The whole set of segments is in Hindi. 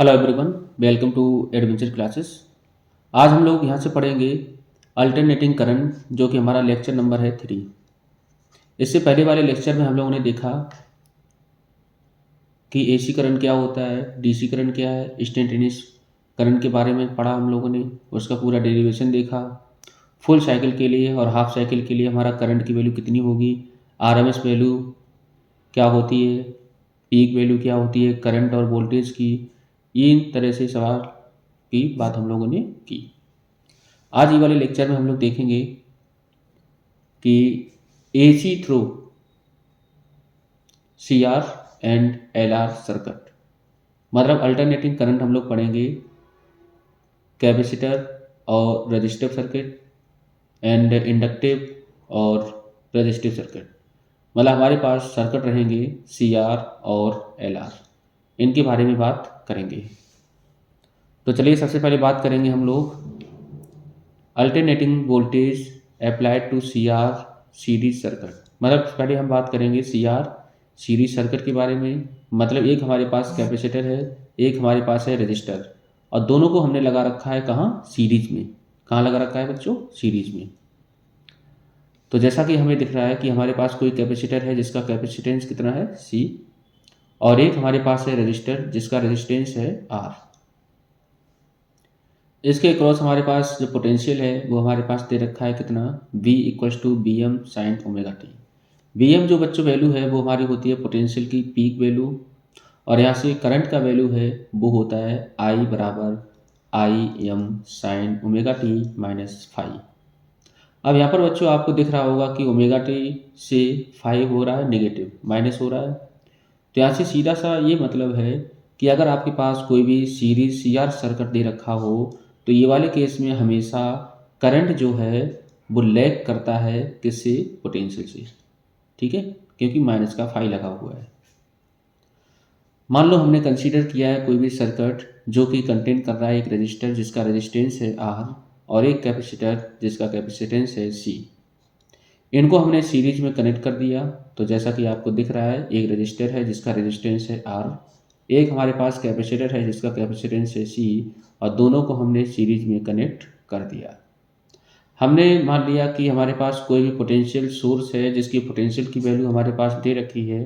Hello everyone, welcome to adventure classes. आज हम लोग यहाँ से पढ़ेंगे अल्टरनेटिंग करंट, जो कि हमारा लेक्चर नंबर है 3। इससे पहले वाले लेक्चर में हम लोगों ने देखा कि एसी करंट क्या होता है, डीसी करंट क्या है, इंस्टेंटेनियस करंट के बारे में पढ़ा हम लोगों ने। उसका पूरा डेरिवेशन देखा। फुल साइकिल के लिए और हाफ साइकिल के लिए हमारा करंट की वैल्यू कितनी होगी, आरएमएस वैल्यू क्या होती है, पीक वैल्यू क्या होती है करंट और वोल्टेज की। इन तरह से सवाल की बात हम लोगों ने की। आज ये वाले लेक्चर में हम लोग देखेंगे कि AC through CR and LR circuit, मतलब अल्टरनेटिंग करंट हम लोग पढ़ेंगे कैपेसिटर और रजिस्टिव सर्किट एंड इंडक्टिव और रजिस्टिव सर्किट। मतलब हमारे पास सर्किट रहेंगे सीआर और एलआर, इनके बारे में बात करेंगे। तो चलिए सबसे पहले बात करेंगे हम लोग alternating voltage applied to CR series circuit. मतलब पहले हम बात करेंगे सीआर सीरीज सर्किट के बारे में। मतलब एक हमारे पास कैपेसिटर है, एक हमारे पास है रजिस्टर, और दोनों को हमने लगा रखा है कहाँ, सीरीज में। कहाँ लगा रखा है बच्चों, सीरीज में। तो जैसा कि हमें दिख रहा है कि हमारे पास कोई कैपेसिटर है जिसका कैपेसिटेंस कितना है सी, और एक हमारे पास है रजिस्टर जिसका रेजिस्टेंस है आर। इसके क्रॉस हमारे पास जो पोटेंशियल है वो हमारे पास दे रखा है कितना, V equals to B M sine omega T. B M जो बच्चों वैल्यू है वो हमारी होती है पोटेंशियल की पीक वैल्यू, और यहाँ से करंट का वैल्यू है वो होता है I बराबर आई M sine omega T minus five. अब यहाँ पर बच्चों आपको दिख रहा होगा कि ओमेगा टी से फाइव हो रहा है नेगेटिव, माइनस हो रहा है। तो यहाँ से सीधा सा ये मतलब है कि अगर आपके पास कोई भी सीरीज सीआर सर्किट दे रखा हो तो ये वाले केस में हमेशा करंट जो है वो लैग करता है किससे, पोटेंशियल से। ठीक है, क्योंकि माइनस का फाई लगा हुआ है। मान लो हमने कंसीडर किया है कोई भी सर्किट जो कि कंटेन कर रहा है एक रजिस्टर जिसका रेजिस्टेंस है आर, और एक कैपेसिटर जिसका कैपेसिटेंस है सी। इनको हमने सीरीज में कनेक्ट कर दिया। तो जैसा कि आपको दिख रहा है, एक रजिस्टर है जिसका रेजिस्टेंस है आर, एक हमारे पास कैपेसिटर है जिसका कैपेसिटेंस है सी, और दोनों को हमने सीरीज में कनेक्ट कर दिया। हमने मान लिया कि हमारे पास कोई भी पोटेंशियल सोर्स है जिसकी पोटेंशियल की वैल्यू हमारे पास दे रखी है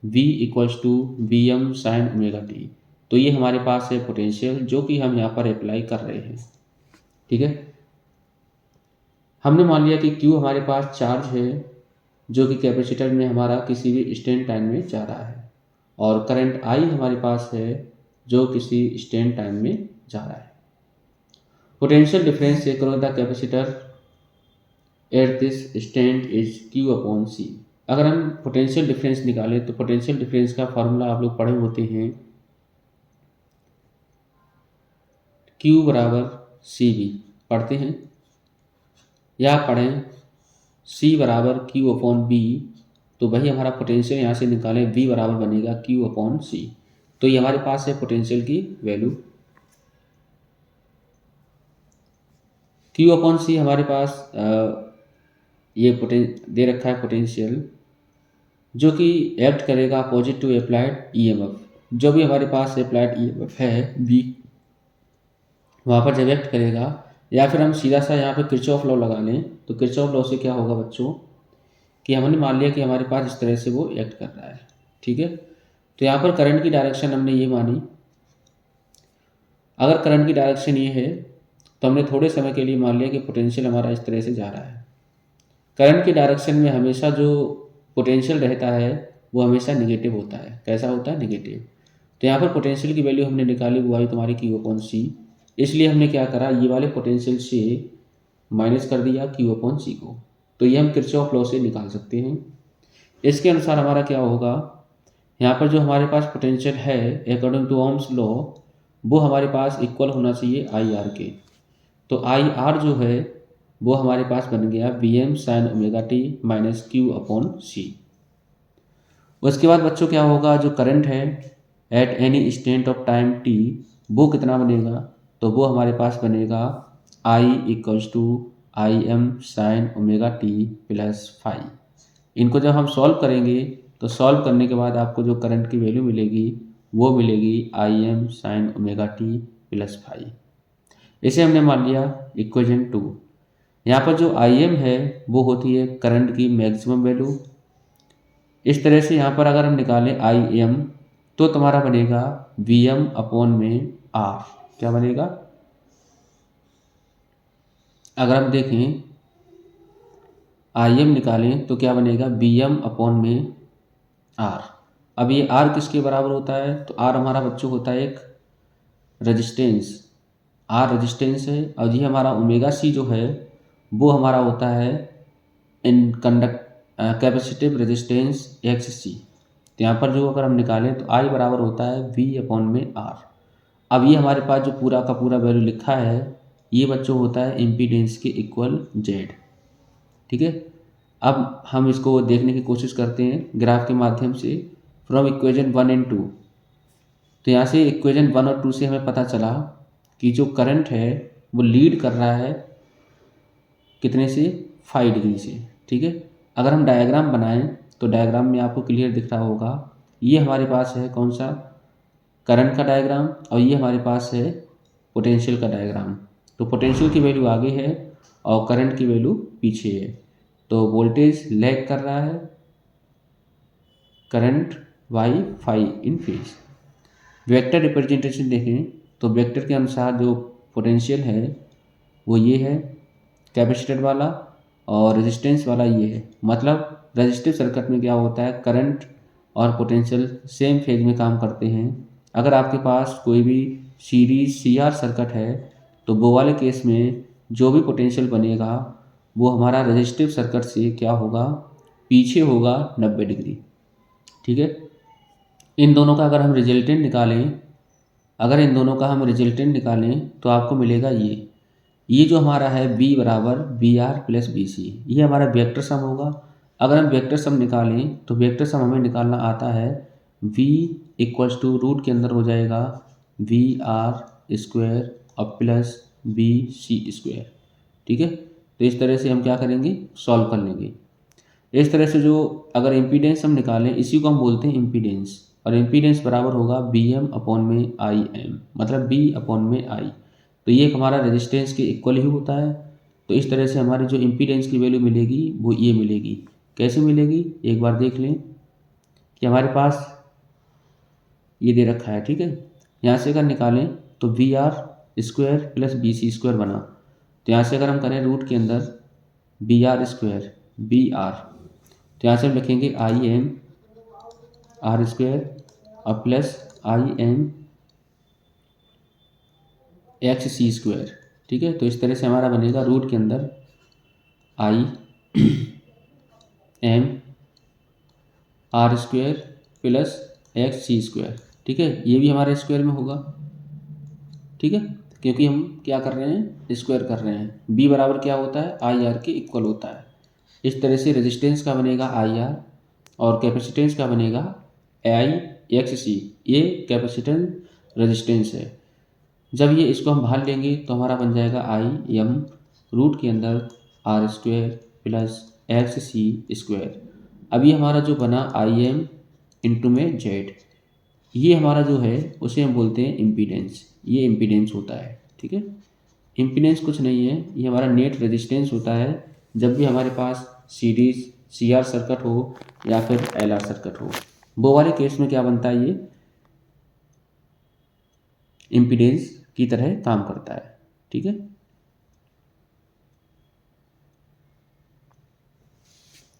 V equals to B M sine omega T. तो ये हमारे पास है पोटेंशियल जो कि हम यहाँ पर अप्लाई कर रहे हैं। ठीक है, हमने मान लिया कि Q हमारे पास चार्ज है जो कि कैपेसिटर में हमारा किसी भी स्टैंड टाइम में जा रहा है, और करंट I हमारे पास है जो किसी स्टैंड टाइम में जा रहा है। पोटेंशियल डिफरेंस चेक करो the capacitor at this stand is Q upon C. अगर हम पोटेंशियल डिफरेंस निकालें तो पोटेंशियल डिफरेंस का फॉर्मूला आप लोग पढ़े होते हैं, Q बराबर सी बी पढ़ते हैं, या पढ़ें C बराबर Q अपॉन बी। तो वही हमारा पोटेंशियल यहाँ से निकालें, V बराबर बनेगा Q अपॉन सी। तो ये हमारे पास है पोटेंशियल की वैल्यू। Q अपॉन सी हमारे पास ये दे रखा है पोटेंशियल जो कि एक्ट करेगा अपोजिट टू अप्लाइड ईएमएफ। जो भी हमारे पास अप्लाइड ईएमएफ है V, वहाँ पर जब एक्ट करेगा, या फिर हम सीधा सा यहाँ पे किरचॉफ लॉ लगा लें, तो किरचॉफ लॉ से क्या होगा बच्चों कि हमने मान लिया कि हमारे पास इस तरह से वो एक्ट कर रहा है। ठीक है, तो यहाँ पर करंट की डायरेक्शन हमने ये मानी। अगर करंट की डायरेक्शन ये है तो हमने थोड़े समय के लिए मान लिया कि पोटेंशियल हमारा इस तरह से जा रहा है। करंट की डायरेक्शन में हमेशा जो पोटेंशियल रहता है वो हमेशा निगेटिव होता है। कैसा होता है, निगेटिव। तो यहाँ पर पोटेंशियल की वैल्यू हमने निकाली, वो आई तुम्हारी Q अपॉन सी। इसलिए हमने क्या करा, ये वाले पोटेंशियल से माइनस कर दिया Q अपॉन सी को। तो ये हम किरचॉफ लॉ से निकाल सकते हैं। इसके अनुसार हमारा क्या होगा, यहाँ पर जो हमारे पास पोटेंशियल है अकॉर्डिंग टू ओम्स लॉ वो हमारे पास इक्वल होना चाहिए आई आर के। तो आई आर जो है वो हमारे पास बन गया B M sine omega T minus Q upon C. उसके बाद बच्चों क्या होगा, जो करंट है at any instant of time t वो कितना बनेगा, तो वो हमारे पास बनेगा I equals to I M sine omega T plus five. इनको जब हम सॉल्व करेंगे तो सॉल्व करने के बाद आपको जो करंट की वैल्यू मिलेगी वो मिलेगी I M sine omega T plus phi. इसे हमने मान लिया इक्वेशन 2। यहाँ पर जो आई एम है वो होती है करंट की मैक्सिमम वैल्यू। इस तरह से यहाँ पर अगर हम निकालें आई एम तो तुम्हारा बनेगा वी एम अपॉन में आर। क्या बनेगा? अगर हम देखें आई एम निकालें तो क्या बनेगा? बी एम अपॉन में आर। अब ये आर किसके बराबर होता है? तो आर हमारा बच्चों होता है एक रेजिस्टेंस। आर रेजिस्टेंस है और ये हमारा ओमेगा सी जो है वो हमारा होता है इन कंडक्ट कैपेसिटिव रेजिस्टेंस एक्स सी। तो यहाँ पर जो अगर हम निकालें तो आई बराबर होता है वी अपॉन में आर। अब ये हमारे पास जो पूरा का पूरा वैल्यू लिखा है ये बच्चों होता है इम्पीडेंस के इक्वल जेड। ठीक है, अब हम इसको देखने की कोशिश करते हैं ग्राफ के माध्यम से फ्रॉम इक्वेशन 1 एंड 2। तो यहाँ से इक्वेशन 1 और 2 से हमें पता चला कि जो करंट है वो लीड कर रहा है कितने से? 5 डिग्री से। ठीक है, अगर हम डायग्राम बनाएं तो डायग्राम में आपको क्लियर दिख रहा होगा। ये हमारे पास है कौन सा? करंट का डायग्राम, और ये हमारे पास है पोटेंशियल का डायग्राम। तो पोटेंशियल की वैल्यू आगे है और करंट की वैल्यू पीछे है। तो वोल्टेज लैग कर रहा है current by five in phase. Vector representation देखें तो वेक्टर के अनुसार जो पोटेंशियल है वो ये है कैपेसिटर वाला और रेजिस्टेंस वाला ये है। मतलब रेजिस्टिव सर्किट में क्या होता है, करंट और पोटेंशियल सेम फेज में काम करते हैं। अगर आपके पास कोई भी सीरीज सीआर सर्किट है तो वो वाले केस में जो भी पोटेंशियल बनेगा वो हमारा रेजिस्टिव सर्किट से क्या होगा? पीछे होगा 90 डिग्री। ठीक है, इन दोनों का अगर हम रिजल्टेंट निकालें, अगर इन दोनों का हम रिजल्टेंट निकालें तो आपको मिलेगा ये जो हमारा है V बराबर B R plus B C, ये हमारा वेक्टर सम होगा। अगर हम वेक्टर सम निकालें तो वेक्टर सम हमें निकालना आता है V इक्वल्स टू रूट के अंदर हो जाएगा वी आर स्क्वायर और प्लस बी सी स्क्वायर। ठीक है, तो इस तरह से हम क्या करेंगे? सॉल्व कर लेंगे। इस तरह से जो अगर इम्पीडेंस हम निकालें इसी को हम बोलते हैं इम्पीडेंस, और इम्पीडेंस बराबर होगा बी एम अपॉन में आई एम, मतलब बी अपॉन में आई। तो ये हमारा रेजिस्टेंस के इक्वल ही होता है। तो इस तरह से हमारी जो इम्पीडेंस की वैल्यू मिलेगी वो ये मिलेगी। कैसे मिलेगी एक बार देख लें कि हमारे पास ये दे रखा है। ठीक है, यहाँ से अगर निकालें तो V R square plus B C square बना। तो यहाँ से अगर हम करें रूट के अंदर B R square B R, तो यहाँ से हम लिखेंगे आई एम आर स्क्वायर और plus I M X C square. ठीक है, तो इस तरह से हमारा बनेगा रूट के अंदर I M R square plus X C square. ठीक है, ये भी हमारे स्क्वायर में होगा। ठीक है, क्योंकि हम क्या कर रहे हैं? स्क्वायर कर रहे हैं। बी बराबर क्या होता है? आई आर के इक्वल होता है। इस तरह से रेजिस्टेंस का बनेगा आई आर और कैपेसिटेंस का बनेगा आई एक्स सी। ये कैपेसिटेंस रेजिस्टेंस है। जब ये इसको हम बाहर लेंगे तो हमारा बन जाएगा आई एम रूट के अंदर R square plus X C square. अब ये हमारा जो बना आई एम इंटू में जेड, ये हमारा जो है उसे हम बोलते हैं इम्पीडेंस। ये इम्पीडेंस होता है। ठीक है, इम्पीडेंस कुछ नहीं है, ये हमारा नेट रेजिस्टेंस होता है जब भी हमारे पास सीरीज सीआर सर्किट हो या फिर एलआर सर्किट हो। वो वाले केस में क्या बनता है? ये इम्पीडेंस की तरह काम करता है। ठीक है,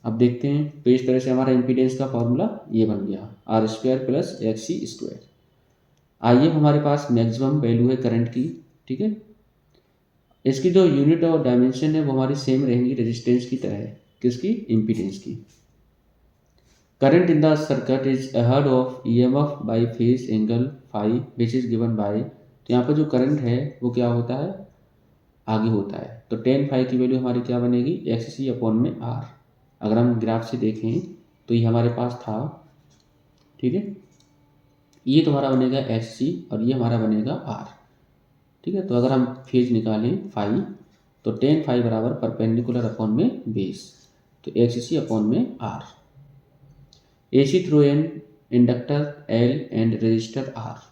अब देखते हैं। तो इस तरह से हमारा इम्पीडेंस का फॉर्मूला ये बन गया R square plus X C square. आइए हमारे पास मैक्सिमम वैल्यू है करंट की। ठीक है, इसकी जो यूनिट और डायमेंशन है वो हमारी सेम रहेंगी रेजिस्टेंस की तरह। किसकी? इम्पीडेंस की। Current in the circuit is ahead of EMF by phase angle phi which is given by. तो यहाँ पर जो करंट है वो क्या होता है? आगे होता है। तो टेन फाई की वैल्यू हमारी क्या बनेगी? एक्स सी अपॉन में आर। अगर हम ग्राफ से देखें तो ये हमारे पास था। ठीक है, ये तुम्हारा बनेगा एक्स सी और ये हमारा बनेगा आर। ठीक है, तो अगर हम फेज निकालें फाई तो टेन फाई बराबर परपेंडिकुलर अपॉन में बेस, तो एक्स सी अपॉन में R. AC through an inductor L and resistor R.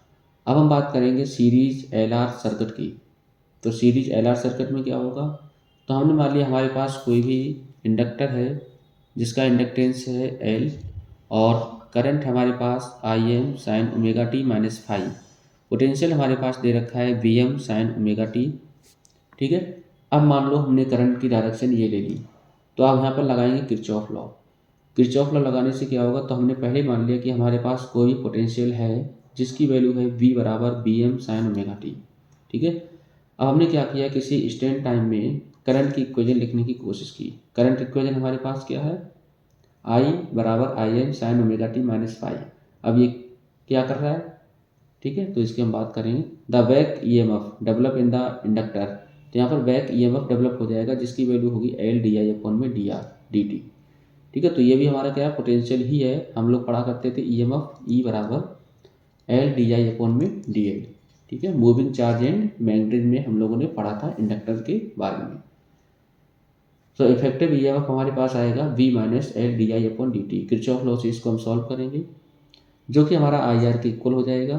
अब हम बात करेंगे सीरीज एल आर सर्किट की। तो सीरीज एल आर सर्किट में क्या होगा, तो हमने मान लिया हमारे पास कोई भी इंडक्टर है जिसका इंडक्टेंस है एल और करंट हमारे पास I M sine omega T minus five, potential हमारे पास दे रखा है V M sine omega T. ठीक है, अब मान लो हमने करंट की डायरेक्शन ये ले ली, तो आप यहाँ पर लगाएंगे किरचॉफ लॉ। किरचॉफ लॉ लगाने से क्या होगा, तो हमने पहले मान लिया कि हमारे पास कोई भी पोटेंशियल है जिसकी वैल्यू है v बराबर B M sine omega T. ठीक है, अब हमने क्या किया, किसी स्टैंड टाइम में करंट की इक्वेशन लिखने की कोशिश की। करंट इक्वेशन हमारे पास क्या है, I बराबर आई M sine omega T minus five. अब ये क्या कर रहा है, ठीक है, तो इसकी हम बात करेंगे। The back E M F develop in the inductor, तो यहाँ पर back E M F develop हो जाएगा जिसकी वैल्यू होगी एल डी आई अपॉन में डी आर डी टी। ठीक है, तो ये भी हमारा क्या है, पोटेंशियल ही है। हम लोग पढ़ा करते थे ई एम एफ ई बराबर एल डी आई अपॉन में डी एल। ठीक है, मूविंग चार्ज एंड मैग्नेटिज्म में हम लोगों ने पढ़ा था इंडक्टर के बारे में। तो इफेक्टिव ई एम एफ हमारे पास आएगा V minus L D I upon D T. Kirchhoff law से इसको हम सॉल्व करेंगे जो कि हमारा आई आर के इक्वल हो जाएगा।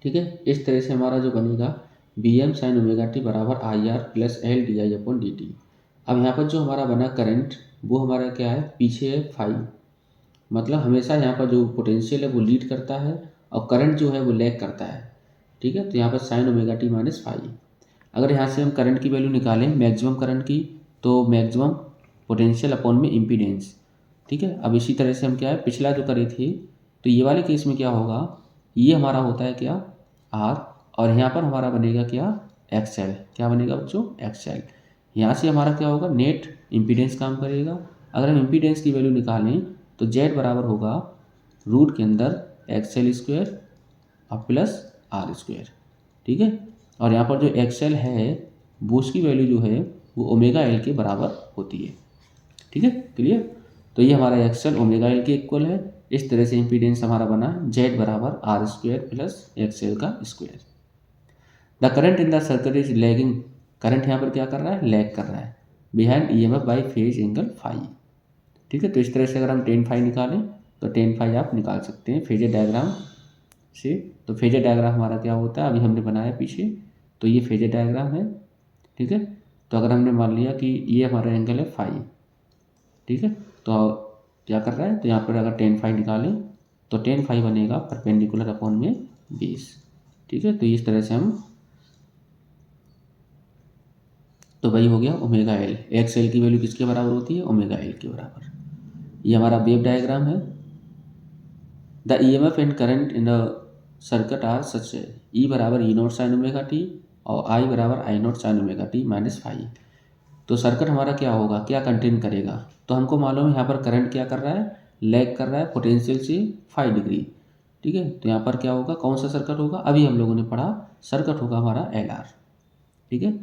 ठीक है, इस तरह से हमारा जो बनेगा B M sine omega T बराबर I R plus L D I upon D T. अब यहाँ पर जो हमारा बना करंट वो हमारा क्या है, पीछे है फाइव, मतलब हमेशा यहाँ पर जो पोटेंशियल है वो लीड करता है और करंट जो है वो लैग करता है। ठीक है, तो यहाँ पर sign omega T minus five. अगर यहाँ से हम करंट की वैल्यू निकालें मैक्सिमम करंट की, तो मैक्सिमम पोटेंशियल अपॉन में इम्पीडेंस। ठीक है, अब इसी तरह से हम क्या है पिछला जो करे थे, तो ये वाले केस में क्या होगा, ये हमारा होता है क्या आर, और यहाँ पर हमारा बनेगा क्या एक्सएल। क्या बनेगा बच्चों, एक्सएल। यहाँ से हमारा क्या होगा, नेट इम्पीडेंस काम करेगा। अगर हम इम्पीडेंस की वैल्यू निकालें तो जेड बराबर होगा रूट के अंदर एक्सएल स्क्वायर और प्लस आर स्क्वायर। ठीक है, और यहाँ पर जो एक्सएल है वो उसकी वैल्यू जो है वो ओमेगा एल के बराबर होती है। ठीक है, क्लियर। तो ये हमारा एक्सएल ओमेगा एल के इक्वल है। इस तरह से इम्पीडेंस हमारा बना जेड बराबर आर स्क्वायर प्लस एक्सएल का square. The current in the circuit is lagging, current यहाँ पर क्या कर रहा है, लैग कर रहा है behind E M F by phase angle phi. ठीक है, तो इस तरह से अगर हम टेन फाई निकालें तो टेन फाई आप निकाल सकते हैं फेजर डायग्राम से। तो फेजर डायग्राम हमारा क्या होता है, अभी हमने बनाया पीछे, तो ये फेजर डायग्राम है। ठीक है, तो अगर हमने मान लिया कि ये हमारा एंगल है फाई, ठीक है, तो क्या कर रहा है, तो यहाँ पर अगर टेन फाई निकालें तो टेन फाई बनेगा परपेंडिकुलर अपॉन में 20। ठीक है, तो इस तरह से हम, तो वही हो गया ओमेगा एल। एक्स एल की वैल्यू किसके बराबर होती है, ओमेगा एल के बराबर। ये हमारा वेव डायग्राम है। The E M F and current in the circuit are such, E बराबर E naught sine omega T और आई बराबर I naught sine omega T minus five. तो सर्किट हमारा क्या होगा, क्या कंटेन करेगा, तो हमको मालूम है यहाँ पर करंट क्या कर रहा है, लैग कर रहा है पोटेंशियल से 5 डिग्री। ठीक है, तो यहाँ पर क्या होगा, कौन सा सर्किट होगा, अभी हम लोगों ने पढ़ा, सर्किट होगा हमारा एल आर। ठीक है,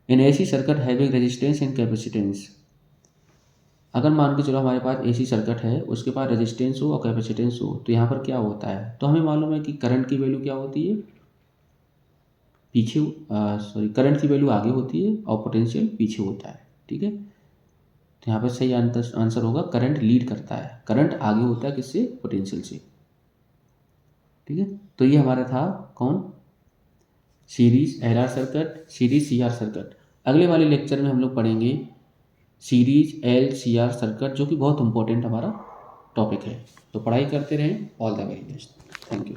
in AC circuit having resistance and capacitance, अगर मान के चलो हमारे पास एसी सर्किट है उसके पास रेजिस्टेंस हो और कैपेसिटेंस हो, तो यहाँ पर क्या होता है, तो हमें मालूम है कि करंट की वैल्यू क्या होती है, पीछे सॉरी करंट की वैल्यू आगे होती है और पोटेंशियल पीछे होता है। ठीक है, तो यहाँ पर सही आंसर होगा करंट लीड करता है, करंट आगे होता है किससे, पोटेंशियल से। ठीक है, तो ये हमारा था कौन, series L R circuit, series C R circuit. अगले वाले लेक्चर में हम लोग पढ़ेंगे series L C R circuit, जो कि बहुत इंपॉर्टेंट हमारा टॉपिक है। तो पढ़ाई करते रहें, all the very best, thank you.